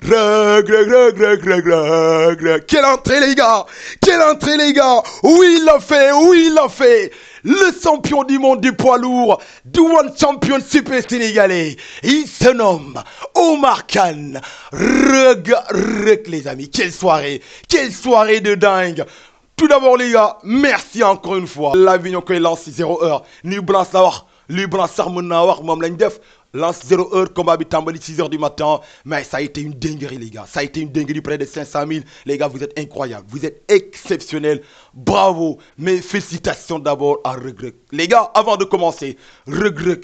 Quelle entrée les gars. Quelle entrée les gars. Oui il l'a fait. Oui il l'a fait. Le champion du monde du poids lourd du One Championship sénégalais. Il se nomme Omar Khan. Les amis. Quelle soirée. Quelle soirée de dingue. Tout d'abord les gars, merci encore une fois. L'Avignon qui lance 0 heure. Ni blanc savoir. Lui blanc sarmona wax mom lañ def. Lance 0 heure, combat bi tambali 6 heures du matin. Mais ça a été une dinguerie, les gars. Ça a été une dinguerie, près de 500 000. Les gars, vous êtes incroyables. Vous êtes exceptionnels. Bravo. Mes félicitations d'abord à Reug. Les gars, avant de commencer, Reug.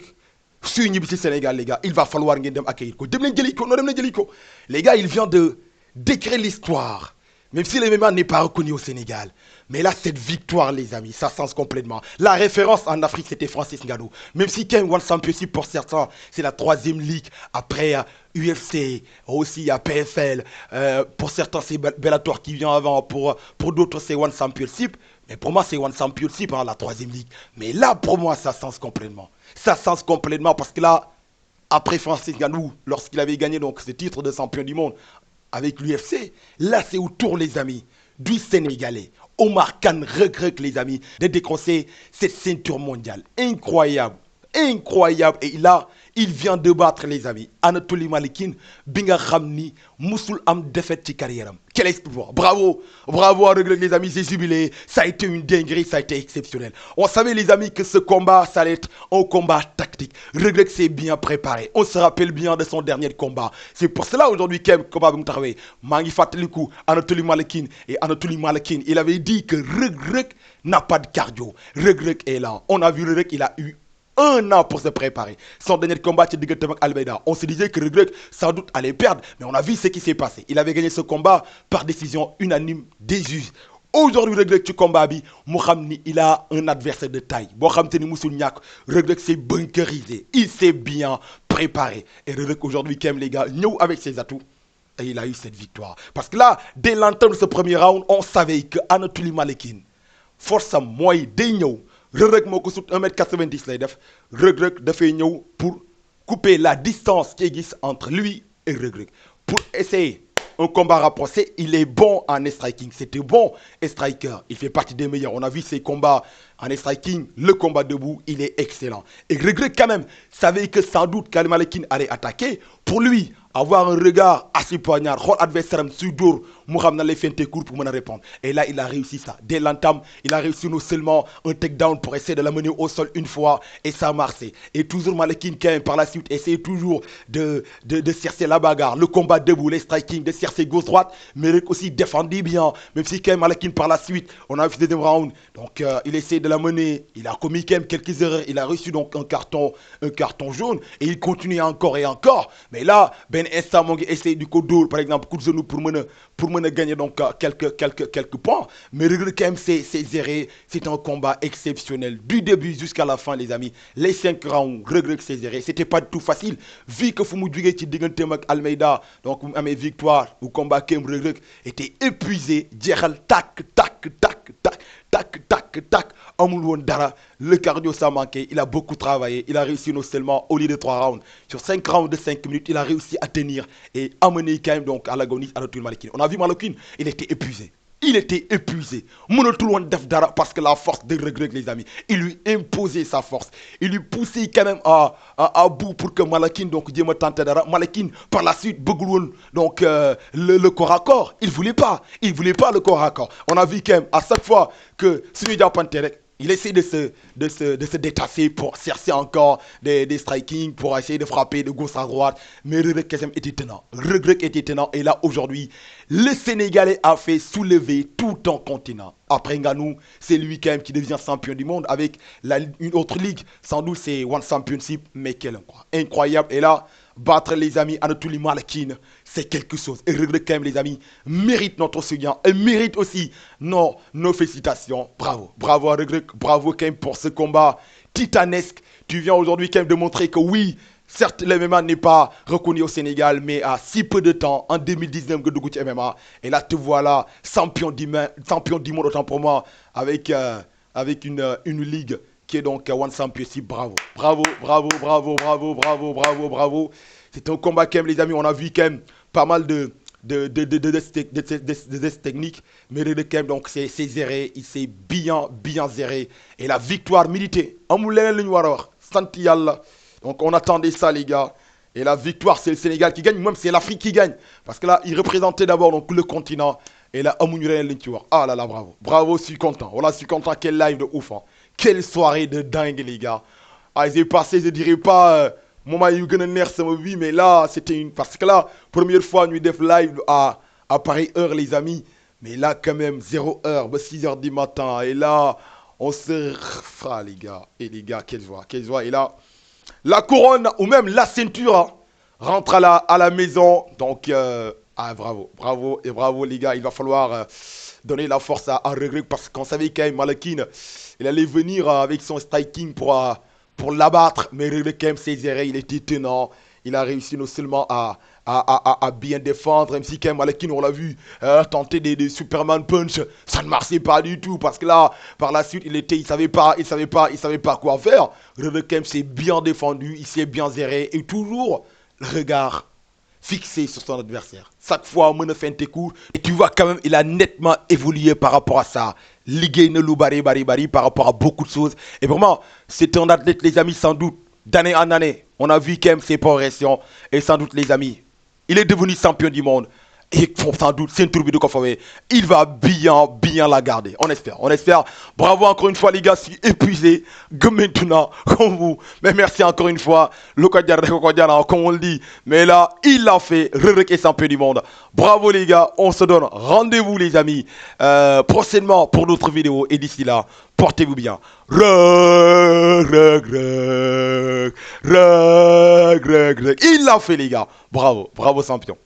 Sur Nibici Sénégal, les gars, il va falloir dem accueillir. Les gars, il vient de d'écrire l'histoire. Même si le MMA n'est pas reconnu au Sénégal. Mais là, cette victoire, les amis, ça sens complètement. La référence en Afrique, c'était Francis Ngannou. Même si Ken One Championship, pour certains, c'est la 3e ligue. Après, UFC, aussi il y a PFL. Pour certains, c'est Bellator qui vient avant. Pour d'autres, c'est One Championship. Mais pour moi, c'est One Championship, hein, la 3e ligue. Mais là, pour moi, ça sens complètement. Ça sens complètement parce que là, après Francis Ngannou, lorsqu'il avait gagné donc ce titre de champion du monde avec l'UFC, là, c'est autour, les amis, du Sénégalais. Omar Khan regrette, les amis, de décrocher cette ceinture mondiale. Incroyable, incroyable. Et là, il vient de battre, les amis, Anatoly Malikin, Binga Khamni, Moussoul Am défaite de carrière. Quel exploit. Bravo, bravo à Reug, les amis, c'est jubilé. Ça a été une dinguerie, ça a été exceptionnel. On savait, les amis, que ce combat, ça allait être un combat tactique. Reug s'est bien préparé. On se rappelle bien de son dernier combat. C'est pour cela, aujourd'hui, qu'il combat Bumtarawe, Mangi Fatelikou, Anatoly Malikin et Anatoly Malikin, il avait dit que Reug n'a pas de cardio. Reug est là. On a vu Reug, il a eu 1 an pour se préparer. Son dernier combat, c'est Digatemak Almeida. On se disait que Reug sans doute allait perdre, mais on a vu ce qui s'est passé. Il avait gagné ce combat par décision unanime des juges. Aujourd'hui, Reug ci combat bi, il a un adversaire de taille. Bo xamanteni musul ñak, Reug s'est bunkerisé. Il s'est bien préparé. Et Reug aujourd'hui, quand même, les gars, ñëw avec ses atouts. Et il a eu cette victoire. Parce que là, dès l'entame de ce premier round, on savait que Anatoly Malikin, force à moi, day ñëw. Reug moo ko sut 1m90 lay def. Reug dafay ñëw pour couper la distance qui existe entre lui et Reug. Pour essayer un combat rapproché, il est bon en striking. C'était bon striker. Il fait partie des meilleurs. On a vu ses combats en striking. Le combat debout, il est excellent. Et Reug quand même savait que sans doute Kal Malikin allait attaquer. Pour lui, avoir un regard assez poignard, rôle adversaire sur dur, Mohamed allait faire un court pour me répondre. Et là, il a réussi ça. Dès l'entame, il a réussi non seulement un takedown pour essayer de l'amener au sol une fois, et ça a marché. Et toujours Malikin, quand même, par la suite, essaye toujours de chercher la bagarre, le combat debout, les striking, de chercher gauche-droite, mais Reug aussi défendit bien. Même si quand même Malikin, par la suite, on a vu le deuxième round. Donc, il essaie de l'amener. Il a commis quand même quelques erreurs. Il a reçu donc un carton jaune. Et il continue encore et encore. Mais là, Ben Essa Mongi essaye du coup d'our, par exemple, coup de genou pour mener gagner donc quelques points. Mais Reug quand même, c'est zéré. C'est un combat exceptionnel. Du début jusqu'à la fin, les amis. Les 5 rounds, Reug c'est zéré. C'était pas du tout facile. Vu que Fumu Djugé ci digantem ak Almeida, donc mes victoires au combat Kem Reug était épuisé. Djehal tac. Amul won dara, le cardio ça manquait, il a beaucoup travaillé, il a réussi non seulement au lieu de 3 rounds, sur 5 rounds de 5 minutes, il a réussi à tenir et amener quand même donc à l'agonie à Anatoly Malikin. On a vu Malikin, il était épuisé. Il était épuisé. Mënatul woon def dara parce que la force de Reug, les amis, il lui imposait sa force. Il lui poussait quand même à bout pour que Malikin donc jéem a tenter dara. Malikin par la suite bëggul woon donc le corps à corps. Il voulait pas le corps à corps. On a vu quand même à chaque fois que suñu jàppante rek, il essaie de se détasser pour chercher encore des striking, pour essayer de frapper de gauche à droite. Mais Reug était tenant. Reug était tenant. Et là, aujourd'hui, le Sénégalais a fait soulever tout un continent. Après Ngannou, c'est lui quand même qui devient champion du monde avec une autre ligue. Sans doute, c'est One Championship. Mais quel incroyable. Et là, battre les amis Anatoly Malikin, c'est quelque chose. Et Reug quand même, les amis, mérite notre soutien et mérite aussi nos félicitations. Bravo à Reug, bravo quand même pour ce combat titanesque. Tu viens aujourd'hui quand même de montrer que oui, certes, le MMA n'est pas reconnu au Sénégal, mais à si peu de temps, en 2019, que MMA. Et là, te voilà, champion du monde, autant pour moi, avec une ligue qui est donc One Championship. Bravo. C'est un combat quand même, les amis. On a vu quand même pas mal de techniques, mais Reug Reug donc c'est zéré, il s'est bien zéré. Et la victoire méritée. Amul leneen lu ñu war a wax sant yàlla. Donc on attendait ça les gars. Et la victoire c'est le Sénégal qui gagne, même c'est l'Afrique qui gagne. Parce que là il représentait d'abord donc le continent. Et là amuñu leneen lu ñu ci wax. Ah là là bravo. Bravo, je suis content. Voilà, je suis content. Quel live de ouf. Hein. Quelle soirée de dingue les gars. Ah ils est passé, je dirais pas... moment yu gën a neex sama vie, mais là c'était une parce que là première fois ñuy def live à pareille heure les amis, mais là quand même 0h ba 6h du matin et là on se ah les gars quelle joie et là la couronne ou même la ceinture hein, rentre à la maison donc bravo les gars, il va falloir donner la force à Reug Reug parce qu'on savait quand même Malakin il allait venir avec son striking pour l'abattre, mais Reug Reug quand même s'est zéré, il était tenant, il a réussi non seulement à bien défendre, même si quand même Malakin on l'a vu tenter des Superman Punch, ça ne marchait pas du tout, parce que là, par la suite, il savait pas quoi faire. Reug Reug quand même s'est bien défendu, il s'est bien zéré, et toujours le regard fixé sur son adversaire. Chaque fois, on a fait un coup, et tu vois quand même, il a nettement évolué par rapport à ça. Ligué ne lou bari par rapport à beaucoup de choses. Et vraiment, c'est un athlète, les amis, sans doute, d'année en année. On a vu quand même ses progressions. Et sans doute, les amis, il est devenu champion du monde. Et sans doute, c'est une tourbe de Kofawé. Il va bien la garder. On espère. Bravo encore une fois, les gars. Je suis épuisé. Comme maintenant, comme vous. Mais merci encore une fois. Comme on le dit. Mais là, il l'a fait. Reug Reug est champion du monde. Bravo, les gars. On se donne rendez-vous, les amis. Prochainement pour d'autres vidéos. Et d'ici là, portez-vous bien. Reug Reug. Il l'a fait, les gars. Bravo, champion.